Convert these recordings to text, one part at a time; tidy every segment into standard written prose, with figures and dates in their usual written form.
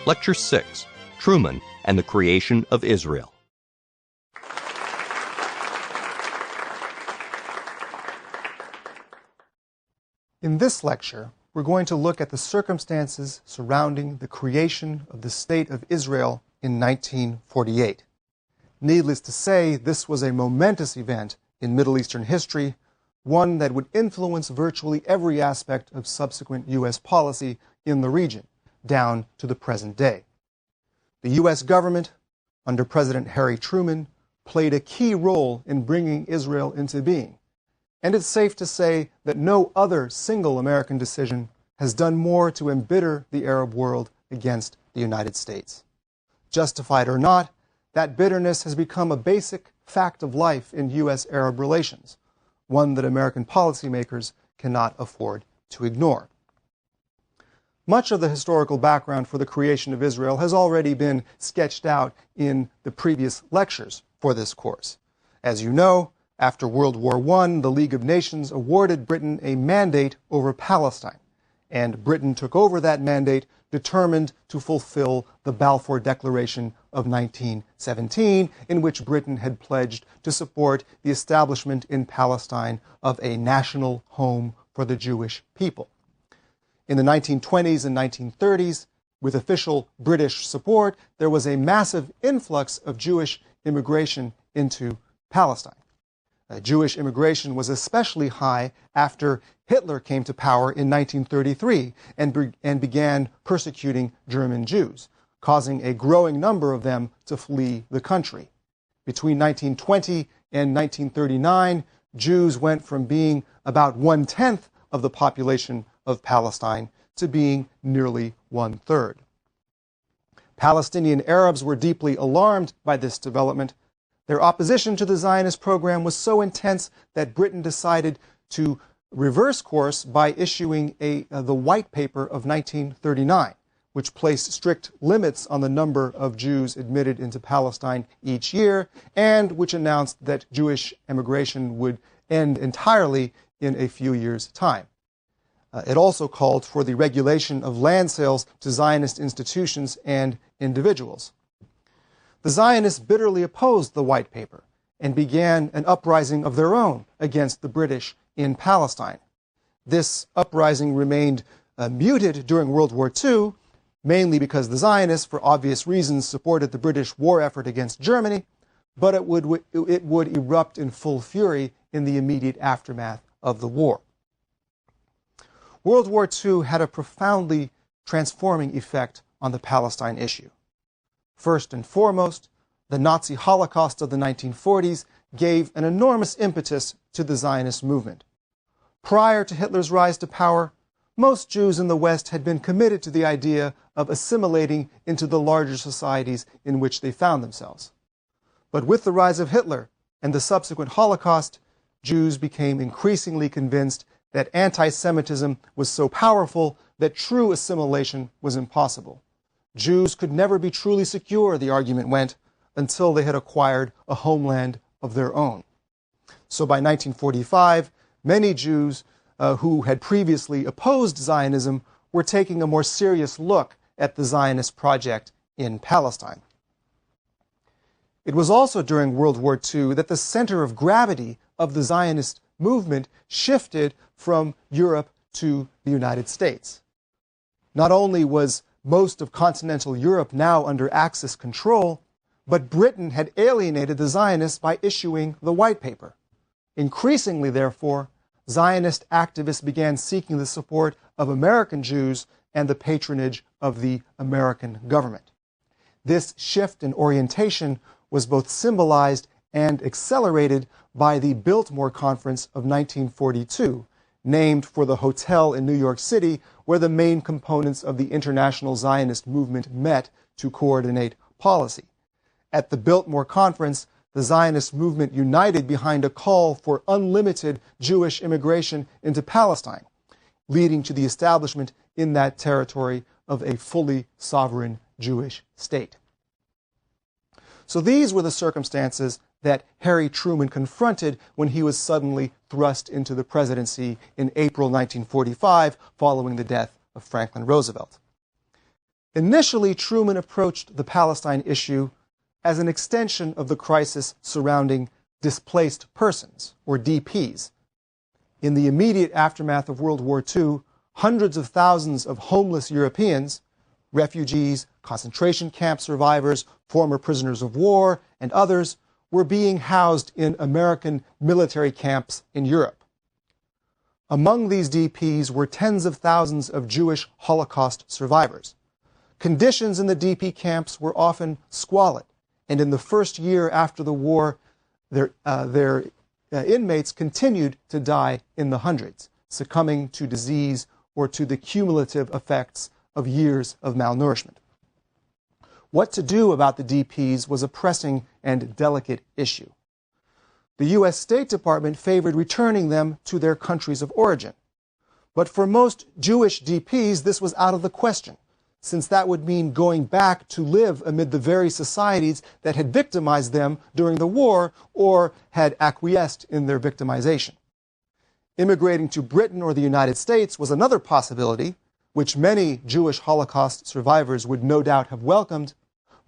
Lecture 6, Truman and the Creation of Israel. In this lecture, we're going to look at the circumstances surrounding the creation of the State of Israel in 1948. Needless to say, this was a momentous event in Middle Eastern history, one that would influence virtually every aspect of subsequent U.S. policy in the region, down to the present day. The U.S. government, under President Harry Truman, played a key role in bringing Israel into being, and it's safe to say that no other single American decision has done more to embitter the Arab world against the United States. Justified or not, that bitterness has become a basic fact of life in U.S.-Arab relations, one that American policymakers cannot afford to ignore. Much of the historical background for the creation of Israel has already been sketched out in the previous lectures for this course. As you know, after World War I, the League of Nations awarded Britain a mandate over Palestine, and Britain took over that mandate determined to fulfill the Balfour Declaration of 1917, in which Britain had pledged to support the establishment in Palestine of a national home for the Jewish people. In the 1920s and 1930s, with official British support, there was a massive influx of Jewish immigration into Palestine. Jewish immigration was especially high after Hitler came to power in 1933 and began persecuting German Jews, causing a growing number of them to flee the country. Between 1920 and 1939, Jews went from being about 1/10 of the population of Palestine to being nearly 1/3. Palestinian Arabs were deeply alarmed by this development. Their opposition to the Zionist program was so intense that Britain decided to reverse course by issuing the White Paper of 1939, which placed strict limits on the number of Jews admitted into Palestine each year, and which announced that Jewish immigration would end entirely in a few years' time. It also called for the regulation of land sales to Zionist institutions and individuals. The Zionists bitterly opposed the White Paper and began an uprising of their own against the British in Palestine. This uprising remained muted during World War II, mainly because the Zionists, for obvious reasons, supported the British war effort against Germany, but it would erupt in full fury in the immediate aftermath of the war. World War II had a profoundly transforming effect on the Palestine issue. First and foremost, the Nazi Holocaust of the 1940s gave an enormous impetus to the Zionist movement. Prior to Hitler's rise to power, most Jews in the West had been committed to the idea of assimilating into the larger societies in which they found themselves. But with the rise of Hitler and the subsequent Holocaust, Jews became increasingly convinced that anti-Semitism was so powerful that true assimilation was impossible. Jews could never be truly secure, the argument went, until they had acquired a homeland of their own. So by 1945, many Jews who had previously opposed Zionism were taking a more serious look at the Zionist project in Palestine. It was also during World War II that the center of gravity of the Zionist movement shifted from Europe to the United States. Not only was most of continental Europe now under Axis control, but Britain had alienated the Zionists by issuing the White Paper. Increasingly, therefore, Zionist activists began seeking the support of American Jews and the patronage of the American government. This shift in orientation was both symbolized and accelerated by the Biltmore Conference of 1942, named for the hotel in New York City where the main components of the international Zionist movement met to coordinate policy. At the Biltmore Conference, the Zionist movement united behind a call for unlimited Jewish immigration into Palestine, leading to the establishment in that territory of a fully sovereign Jewish state. So these were the circumstances that Harry Truman confronted when he was suddenly thrust into the presidency in April 1945 following the death of Franklin Roosevelt. Initially, Truman approached the Palestine issue as an extension of the crisis surrounding displaced persons, or DPs. In the immediate aftermath of World War II, hundreds of thousands of homeless Europeans, refugees, concentration camp survivors, former prisoners of war, and others were being housed in American military camps in Europe. Among these DPs were tens of thousands of Jewish Holocaust survivors. Conditions in the DP camps were often squalid, and in the first year after the war, their inmates continued to die in the hundreds, succumbing to disease or to the cumulative effects of years of malnourishment. What to do about the DPs was a pressing and delicate issue. The U.S. State Department favored returning them to their countries of origin. But for most Jewish DPs, this was out of the question, since that would mean going back to live amid the very societies that had victimized them during the war or had acquiesced in their victimization. Immigrating to Britain or the United States was another possibility, which many Jewish Holocaust survivors would no doubt have welcomed,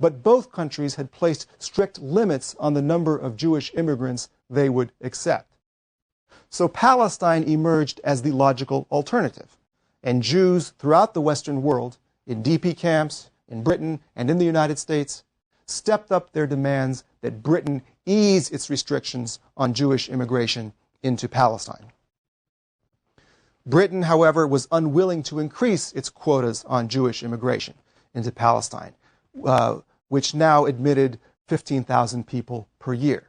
but both countries had placed strict limits on the number of Jewish immigrants they would accept. So Palestine emerged as the logical alternative, and Jews throughout the Western world, in DP camps, in Britain, and in the United States, stepped up their demands that Britain ease its restrictions on Jewish immigration into Palestine. Britain, however, was unwilling to increase its quotas on Jewish immigration into Palestine, which now admitted 15,000 people per year.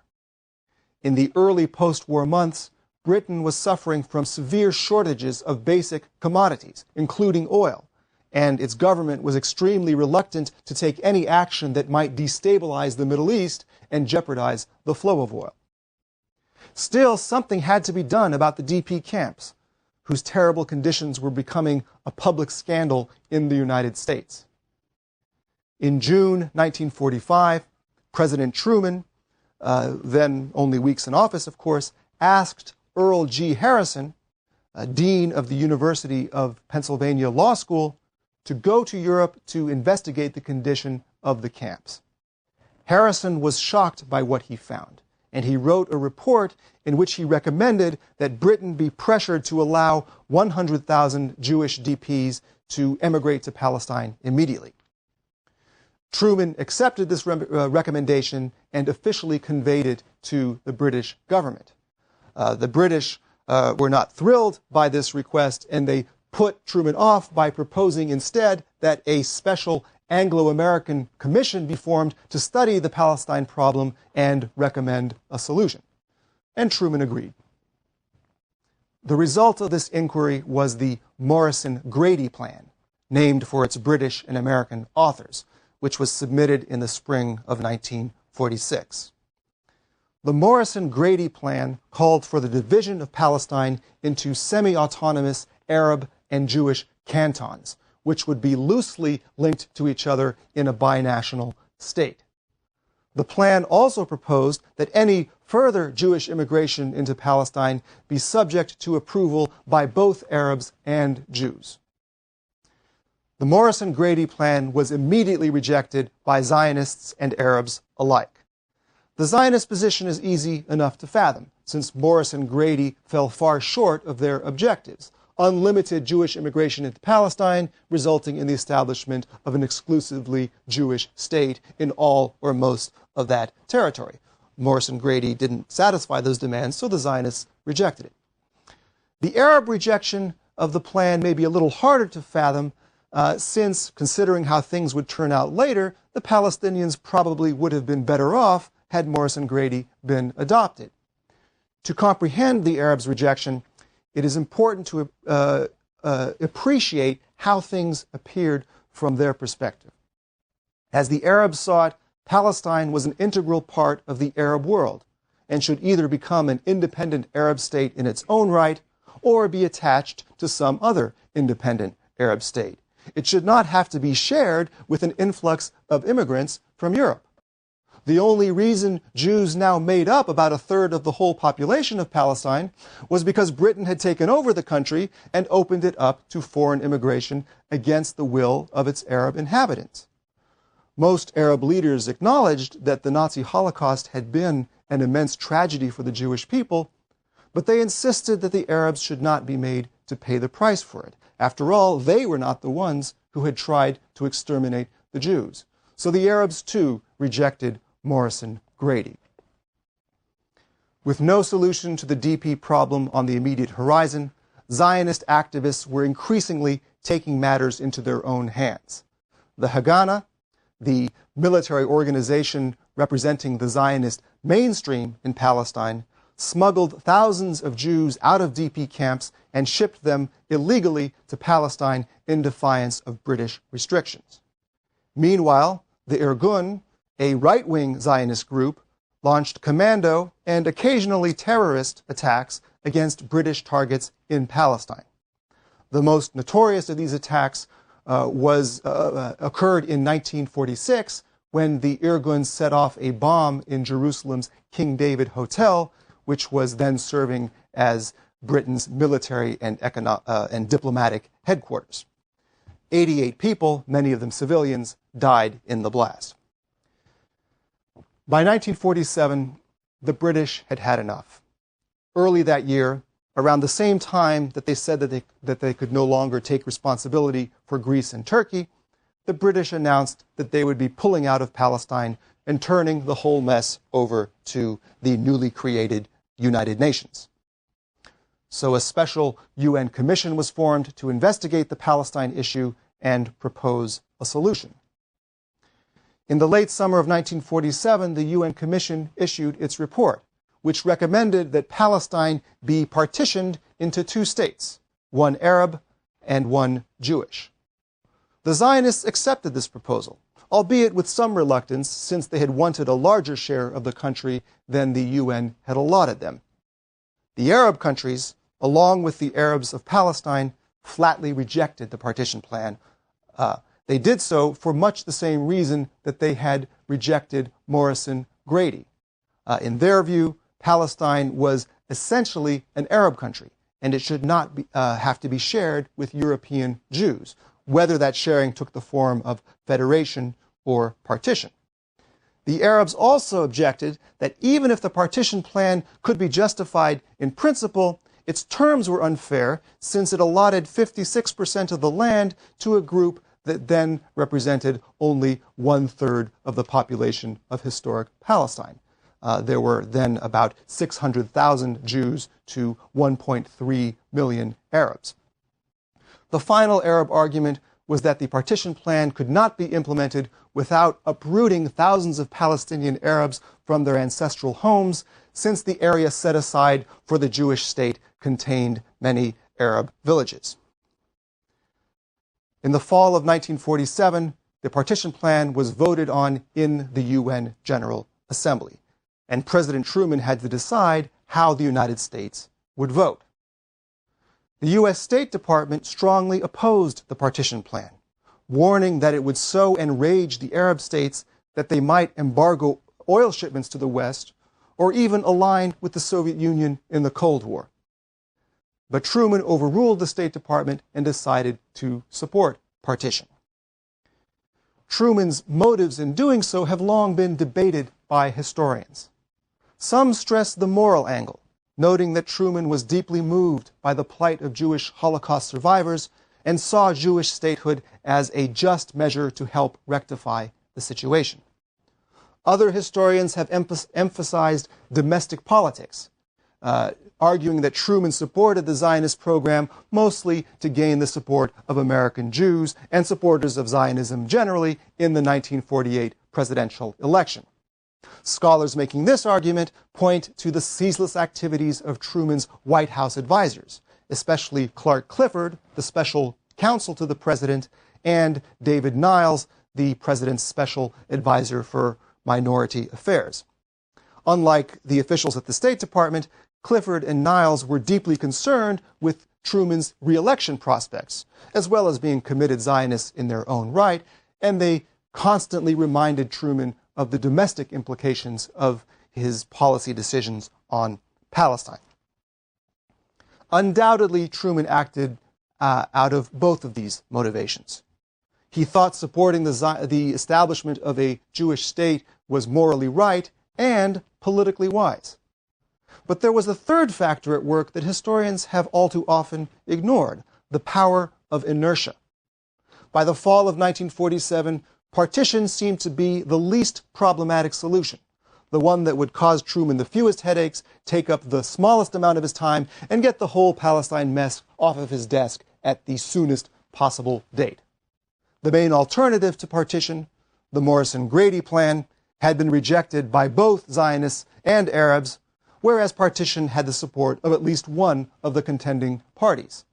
In the early post-war months, Britain was suffering from severe shortages of basic commodities, including oil, and its government was extremely reluctant to take any action that might destabilize the Middle East and jeopardize the flow of oil. Still, something had to be done about the DP camps, whose terrible conditions were becoming a public scandal in the United States. In June 1945, President Truman, then only weeks in office, of course, asked Earl G. Harrison, Dean of the University of Pennsylvania Law School, to go to Europe to investigate the condition of the camps. Harrison was shocked by what he found, and he wrote a report in which he recommended that Britain be pressured to allow 100,000 Jewish DPs to emigrate to Palestine immediately. Truman accepted this recommendation and officially conveyed it to the British government. The British were not thrilled by this request, and they put Truman off by proposing instead that a special Anglo-American commission be formed to study the Palestine problem and recommend a solution. And Truman agreed. The result of this inquiry was the Morrison-Grady Plan, named for its British and American authors, which was submitted in the spring of 1946. The Morrison-Grady Plan called for the division of Palestine into semi-autonomous Arab and Jewish cantons, which would be loosely linked to each other in a binational state. The plan also proposed that any further Jewish immigration into Palestine be subject to approval by both Arabs and Jews. The Morrison-Grady Plan was immediately rejected by Zionists and Arabs alike. The Zionist position is easy enough to fathom, since Morrison-Grady fell far short of their objectives: unlimited Jewish immigration into Palestine, resulting in the establishment of an exclusively Jewish state in all or most of that territory. Morrison-Grady didn't satisfy those demands, so the Zionists rejected it. The Arab rejection of the plan may be a little harder to fathom, since, considering how things would turn out later, the Palestinians probably would have been better off had Morrison-Grady been adopted. To comprehend the Arabs' rejection, it is important to appreciate how things appeared from their perspective. As the Arabs saw it, Palestine was an integral part of the Arab world and should either become an independent Arab state in its own right or be attached to some other independent Arab state. It should not have to be shared with an influx of immigrants from Europe. The only reason Jews now made up about a third of the whole population of Palestine was because Britain had taken over the country and opened it up to foreign immigration against the will of its Arab inhabitants. Most Arab leaders acknowledged that the Nazi Holocaust had been an immense tragedy for the Jewish people, but they insisted that the Arabs should not be made to pay the price for it. After all, they were not the ones who had tried to exterminate the Jews. So the Arabs, too, rejected Morrison-Grady. With no solution to the DP problem on the immediate horizon, Zionist activists were increasingly taking matters into their own hands. The Haganah, the military organization representing the Zionist mainstream in Palestine, smuggled thousands of Jews out of DP camps and shipped them illegally to Palestine in defiance of British restrictions. Meanwhile, the Irgun, a right-wing Zionist group, launched commando and occasionally terrorist attacks against British targets in Palestine. The most notorious of these attacks occurred in 1946 when the Irgun set off a bomb in Jerusalem's King David Hotel, which was then serving as Britain's military and diplomatic headquarters. 88 people, many of them civilians, died in the blast. By 1947, the British had had enough. Early that year, around the same time that they said that they could no longer take responsibility for Greece and Turkey, the British announced that they would be pulling out of Palestine and turning the whole mess over to the newly created United Nations. So a special UN commission was formed to investigate the Palestine issue and propose a solution. In the late summer of 1947, the UN Commission issued its report, which recommended that Palestine be partitioned into two states, one Arab and one Jewish. The Zionists accepted this proposal, albeit with some reluctance since they had wanted a larger share of the country than the UN had allotted them. The Arab countries, along with the Arabs of Palestine, flatly rejected the partition plan. They did so for much the same reason that they had rejected Morrison-Grady. In their view, Palestine was essentially an Arab country, and it should not have to be shared with European Jews, whether that sharing took the form of federation or partition. The Arabs also objected that even if the partition plan could be justified in principle, its terms were unfair since it allotted 56% of the land to a group that then represented only 1/3 of the population of historic Palestine. There were then about 600,000 Jews to 1.3 million Arabs. The final Arab argument was that the partition plan could not be implemented without uprooting thousands of Palestinian Arabs from their ancestral homes, since the area set aside for the Jewish state contained many Arab villages. In the fall of 1947, the partition plan was voted on in the UN General Assembly, and President Truman had to decide how the United States would vote. The U.S. State Department strongly opposed the partition plan, warning that it would so enrage the Arab states that they might embargo oil shipments to the West or even align with the Soviet Union in the Cold War. But Truman overruled the State Department and decided to support partition. Truman's motives in doing so have long been debated by historians. Some stress the moral angle, noting that Truman was deeply moved by the plight of Jewish Holocaust survivors and saw Jewish statehood as a just measure to help rectify the situation. Other historians have emphasized domestic politics, arguing that Truman supported the Zionist program mostly to gain the support of American Jews and supporters of Zionism generally in the 1948 presidential election. Scholars making this argument point to the ceaseless activities of Truman's White House advisors, especially Clark Clifford, the special counsel to the president, and David Niles, the president's special advisor for minority affairs. Unlike the officials at the State Department, Clifford and Niles were deeply concerned with Truman's re-election prospects, as well as being committed Zionists in their own right, and they constantly reminded Truman of the domestic implications of his policy decisions on Palestine. Undoubtedly, Truman acted out of both of these motivations. He thought supporting the establishment of a Jewish state was morally right and politically wise. But there was a third factor at work that historians have all too often ignored: the power of inertia. By the fall of 1947, partition seemed to be the least problematic solution, the one that would cause Truman the fewest headaches, take up the smallest amount of his time, and get the whole Palestine mess off of his desk at the soonest possible date. The main alternative to partition, the Morrison-Grady plan, had been rejected by both Zionists and Arabs, whereas partition had the support of at least one of the contending parties.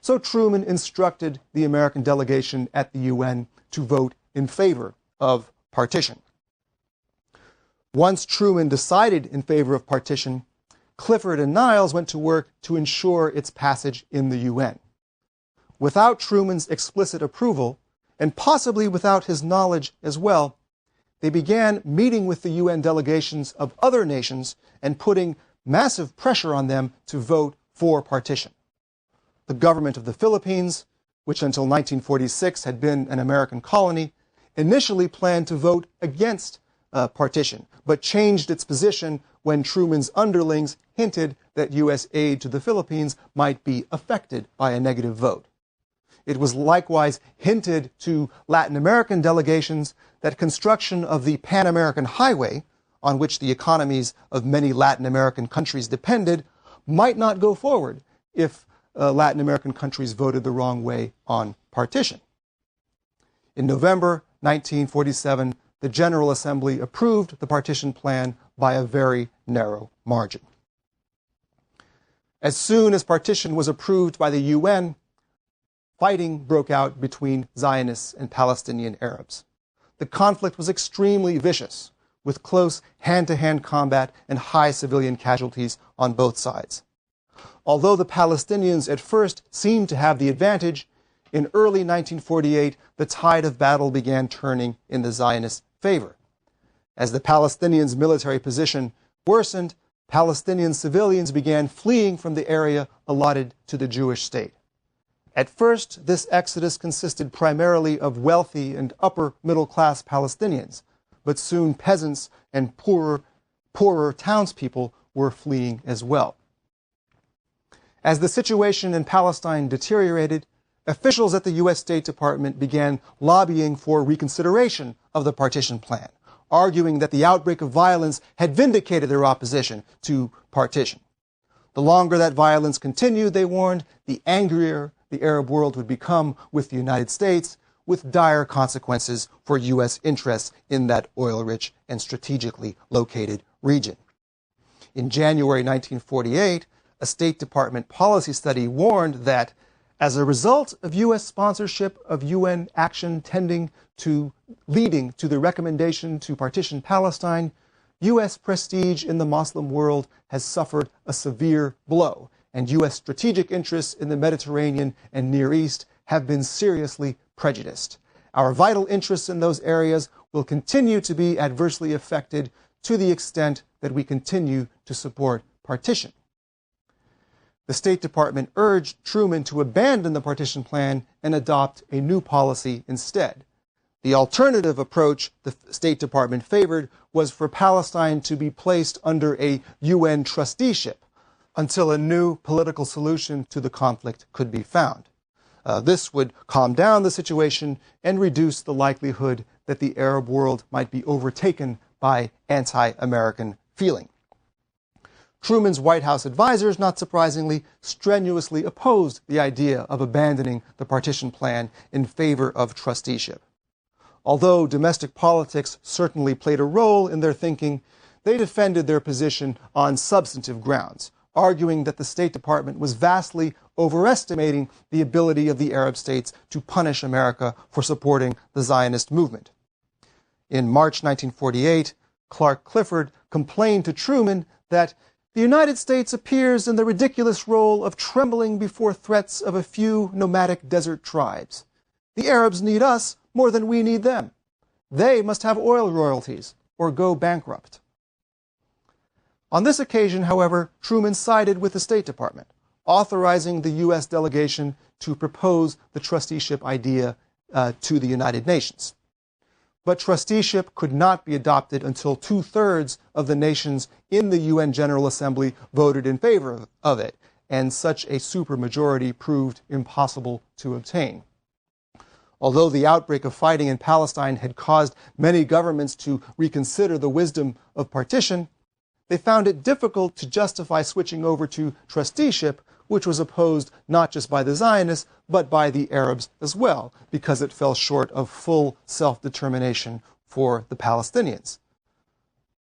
So Truman instructed the American delegation at the UN to vote in favor of partition. Once Truman decided in favor of partition, Clifford and Niles went to work to ensure its passage in the UN. Without Truman's explicit approval, and possibly without his knowledge as well, they began meeting with the UN delegations of other nations and putting massive pressure on them to vote for partition. The government of the Philippines, which until 1946 had been an American colony, initially planned to vote against partition, but changed its position when Truman's underlings hinted that U.S. aid to the Philippines might be affected by a negative vote. It was likewise hinted to Latin American delegations that construction of the Pan American Highway, on which the economies of many Latin American countries depended, might not go forward if Latin American countries voted the wrong way on partition. In November 1947, the General Assembly approved the partition plan by a very narrow margin. As soon as partition was approved by the UN, fighting broke out between Zionists and Palestinian Arabs. The conflict was extremely vicious, with close hand-to-hand combat and high civilian casualties on both sides. Although the Palestinians at first seemed to have the advantage, in early 1948, the tide of battle began turning in the Zionist favor. As the Palestinians' military position worsened, Palestinian civilians began fleeing from the area allotted to the Jewish state. At first, this exodus consisted primarily of wealthy and upper-middle-class Palestinians, but soon peasants and poorer townspeople were fleeing as well. As the situation in Palestine deteriorated, officials at the U.S. State Department began lobbying for reconsideration of the partition plan, arguing that the outbreak of violence had vindicated their opposition to partition. The longer that violence continued, they warned, the angrier the Arab world would become with the United States, with dire consequences for U.S. interests in that oil-rich and strategically located region. In January 1948, a State Department policy study warned that as a result of U.S. sponsorship of UN action leading to the recommendation to partition Palestine, U.S. prestige in the Muslim world has suffered a severe blow, and U.S. strategic interests in the Mediterranean and Near East have been seriously prejudiced. Our vital interests in those areas will continue to be adversely affected to the extent that we continue to support partition. The State Department urged Truman to abandon the partition plan and adopt a new policy instead. The alternative approach the State Department favored was for Palestine to be placed under a UN trusteeship until a new political solution to the conflict could be found. This would calm down the situation and reduce the likelihood that the Arab world might be overtaken by anti-American feeling. Truman's White House advisors, not surprisingly, strenuously opposed the idea of abandoning the partition plan in favor of trusteeship. Although domestic politics certainly played a role in their thinking, they defended their position on substantive grounds, arguing that the State Department was vastly overestimating the ability of the Arab states to punish America for supporting the Zionist movement. In March 1948, Clark Clifford complained to Truman that the United States appears in the ridiculous role of trembling before threats of a few nomadic desert tribes. The Arabs need us more than we need them. they must have oil royalties or go bankrupt. On this occasion, however, Truman sided with the State Department, authorizing the U.S. delegation to propose the trusteeship idea to the United Nations. But trusteeship could not be adopted until 2/3 of the nations in the UN General Assembly voted in favor of it, and such a supermajority proved impossible to obtain. Although the outbreak of fighting in Palestine had caused many governments to reconsider the wisdom of partition, they found it difficult to justify switching over to trusteeship, which was opposed not just by the Zionists, but by the Arabs as well, because it fell short of full self-determination for the Palestinians.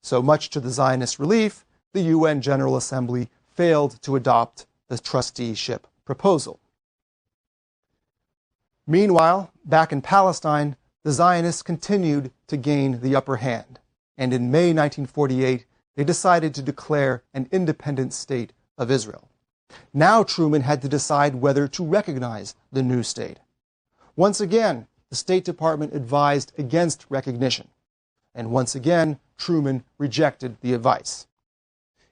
So much to the Zionist relief, the UN General Assembly failed to adopt the trusteeship proposal. Meanwhile, back in Palestine, the Zionists continued to gain the upper hand, and in May 1948, they decided to declare an independent state of Israel. Now Truman had to decide whether to recognize the new state. Once again, the State Department advised against recognition, and once again, Truman rejected the advice.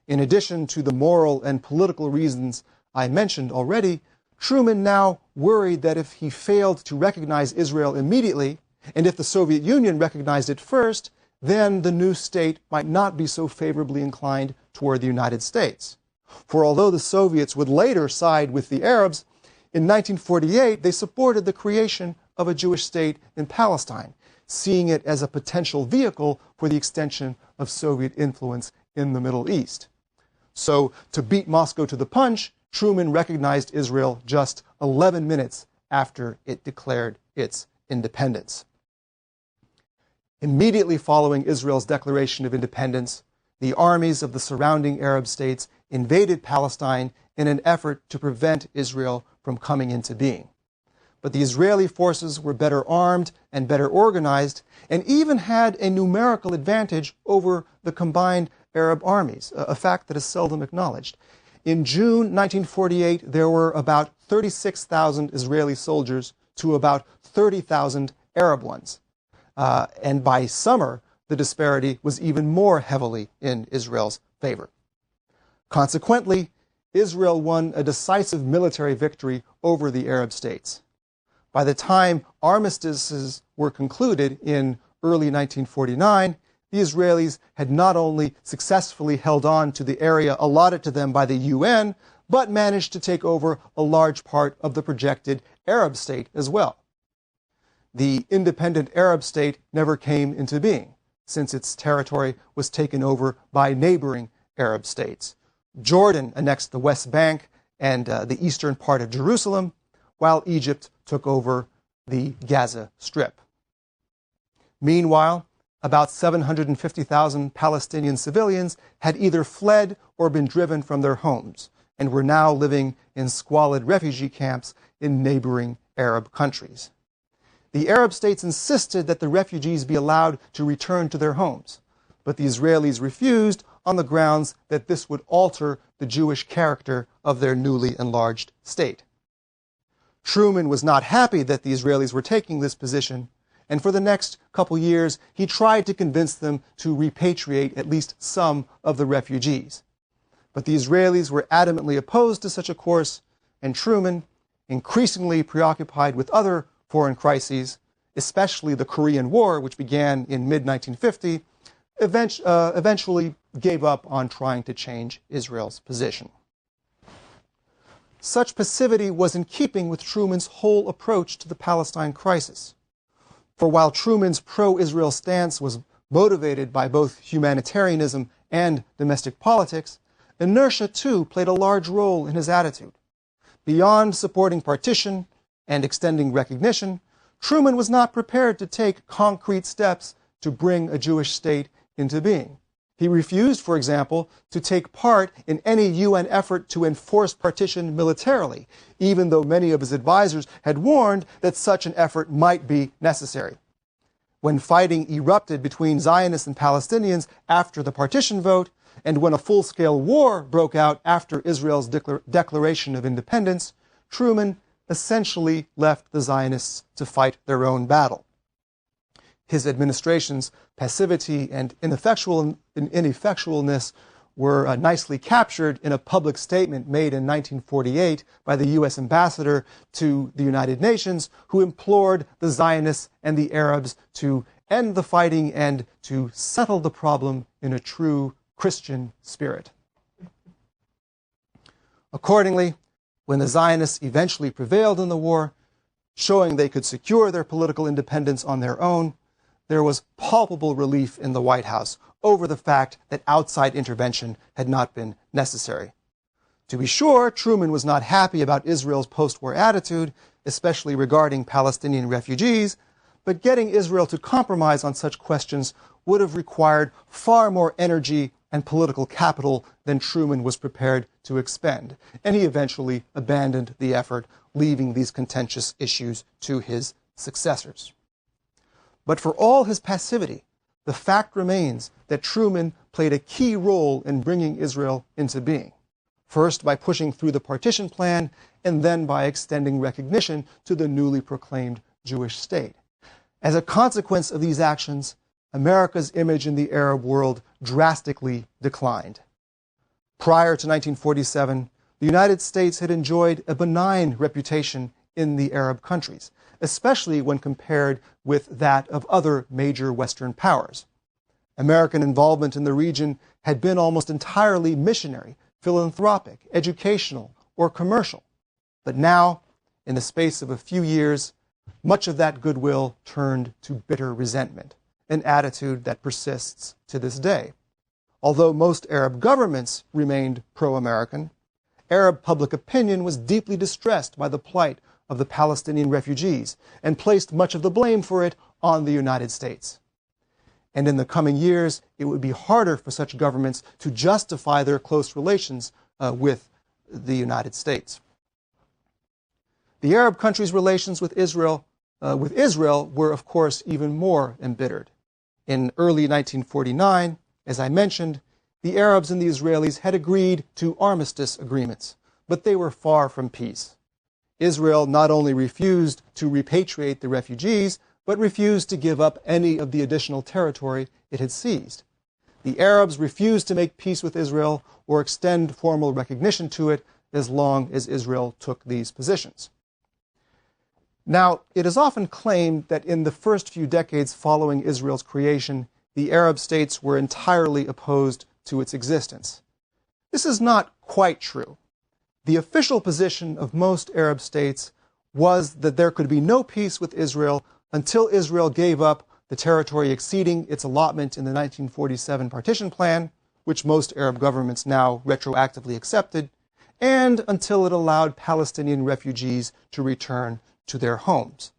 In addition to the moral and political reasons I mentioned already, Truman now worried that if he failed to recognize Israel immediately, and if the Soviet Union recognized it first, then the new state might not be so favorably inclined toward the United States. For although the Soviets would later side with the Arabs, in 1948 they supported the creation of a Jewish state in Palestine, seeing it as a potential vehicle for the extension of Soviet influence in the Middle East. So, to beat Moscow to the punch, Truman recognized Israel just 11 minutes after it declared its independence. Immediately following Israel's declaration of independence, the armies of the surrounding Arab states invaded Palestine in an effort to prevent Israel from coming into being. But the Israeli forces were better armed and better organized, and even had a numerical advantage over the combined Arab armies, a fact that is seldom acknowledged. In June 1948, there were about 36,000 Israeli soldiers to about 30,000 Arab ones. And by summer, the disparity was even more heavily in Israel's favor. Consequently, Israel won a decisive military victory over the Arab states. By the time armistices were concluded in early 1949, the Israelis had not only successfully held on to the area allotted to them by the UN, but managed to take over a large part of the projected Arab state as well. The independent Arab state never came into being, since its territory was taken over by neighboring Arab states. Jordan annexed the West Bank and the eastern part of Jerusalem, while Egypt took over the Gaza Strip. Meanwhile, about 750,000 Palestinian civilians had either fled or been driven from their homes, and were now living in squalid refugee camps in neighboring Arab countries. The Arab states insisted that the refugees be allowed to return to their homes, but the Israelis refused on the grounds that this would alter the Jewish character of their newly enlarged state. Truman was not happy that the Israelis were taking this position, and for the next couple years he tried to convince them to repatriate at least some of the refugees. But the Israelis were adamantly opposed to such a course, and Truman, increasingly preoccupied with other foreign crises, especially the Korean War, which began in mid-1950, eventually gave up on trying to change Israel's position. Such passivity was in keeping with Truman's whole approach to the Palestine crisis. For while Truman's pro-Israel stance was motivated by both humanitarianism and domestic politics, inertia too played a large role in his attitude. Beyond supporting partition and extending recognition, Truman was not prepared to take concrete steps to bring a Jewish state into being. He refused, for example, to take part in any UN effort to enforce partition militarily, even though many of his advisors had warned that such an effort might be necessary. When fighting erupted between Zionists and Palestinians after the partition vote, and when a full-scale war broke out after Israel's declaration of independence, Truman essentially left the Zionists to fight their own battle. His administration's passivity and ineffectualness were nicely captured in a public statement made in 1948 by the U.S. ambassador to the United Nations, who implored the Zionists and the Arabs to end the fighting and to settle the problem in a true Christian spirit. Accordingly, when the Zionists eventually prevailed in the war, showing they could secure their political independence on their own, there was palpable relief in the White House over the fact that outside intervention had not been necessary. To be sure, Truman was not happy about Israel's post-war attitude, especially regarding Palestinian refugees, but getting Israel to compromise on such questions would have required far more energy and political capital than Truman was prepared to expend, and he eventually abandoned the effort, leaving these contentious issues to his successors. But for all his passivity, the fact remains that Truman played a key role in bringing Israel into being, first by pushing through the partition plan, and then by extending recognition to the newly proclaimed Jewish state. As a consequence of these actions, America's image in the Arab world drastically declined. Prior to 1947, the United States had enjoyed a benign reputation in the Arab countries, especially when compared with that of other major Western powers. American involvement in the region had been almost entirely missionary, philanthropic, educational, or commercial. But now, in the space of a few years, much of that goodwill turned to bitter resentment, an attitude that persists to this day. Although most Arab governments remained pro-American, Arab public opinion was deeply distressed by the plight of the Palestinian refugees and placed much of the blame for it on the United States. And in the coming years, it would be harder for such governments to justify their close relations with the United States. The Arab countries' relations with Israel were, of course, even more embittered. In early 1949, as I mentioned, the Arabs and the Israelis had agreed to armistice agreements, but they were far from peace. Israel not only refused to repatriate the refugees, but refused to give up any of the additional territory it had seized. The Arabs refused to make peace with Israel or extend formal recognition to it as long as Israel took these positions. Now, it is often claimed that in the first few decades following Israel's creation, the Arab states were entirely opposed to its existence. This is not quite true. The official position of most Arab states was that there could be no peace with Israel until Israel gave up the territory exceeding its allotment in the 1947 partition plan, which most Arab governments now retroactively accepted, and until it allowed Palestinian refugees to return to their homes.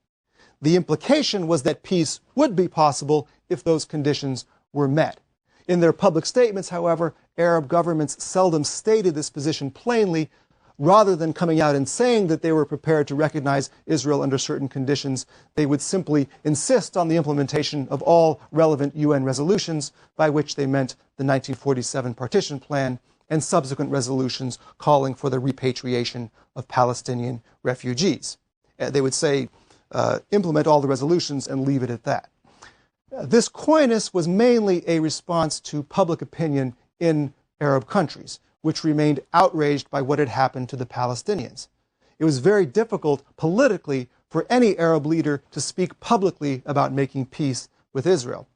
The implication was that peace would be possible if those conditions were met. In their public statements, however, Arab governments seldom stated this position plainly. Rather than coming out and saying that they were prepared to recognize Israel under certain conditions, they would simply insist on the implementation of all relevant UN resolutions, by which they meant the 1947 partition plan and subsequent resolutions calling for the repatriation of Palestinian refugees. They would say, implement all the resolutions and leave it at that. This coyness was mainly a response to public opinion in Arab countries, which remained outraged by what had happened to the Palestinians. It was very difficult politically for any Arab leader to speak publicly about making peace with Israel.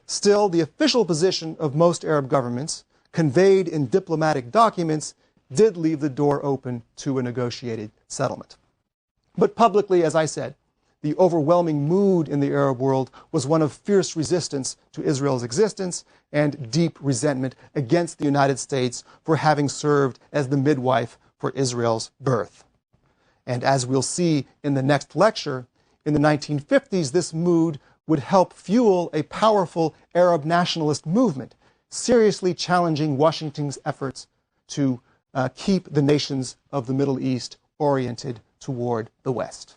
Still, the official position of most Arab governments, conveyed in diplomatic documents, did leave the door open to a negotiated settlement. But publicly, as I said, the overwhelming mood in the Arab world was one of fierce resistance to Israel's existence and deep resentment against the United States for having served as the midwife for Israel's birth. And as we'll see in the next lecture, in the 1950s, this mood would help fuel a powerful Arab nationalist movement, seriously challenging Washington's efforts to keep the nations of the Middle East oriented toward the West.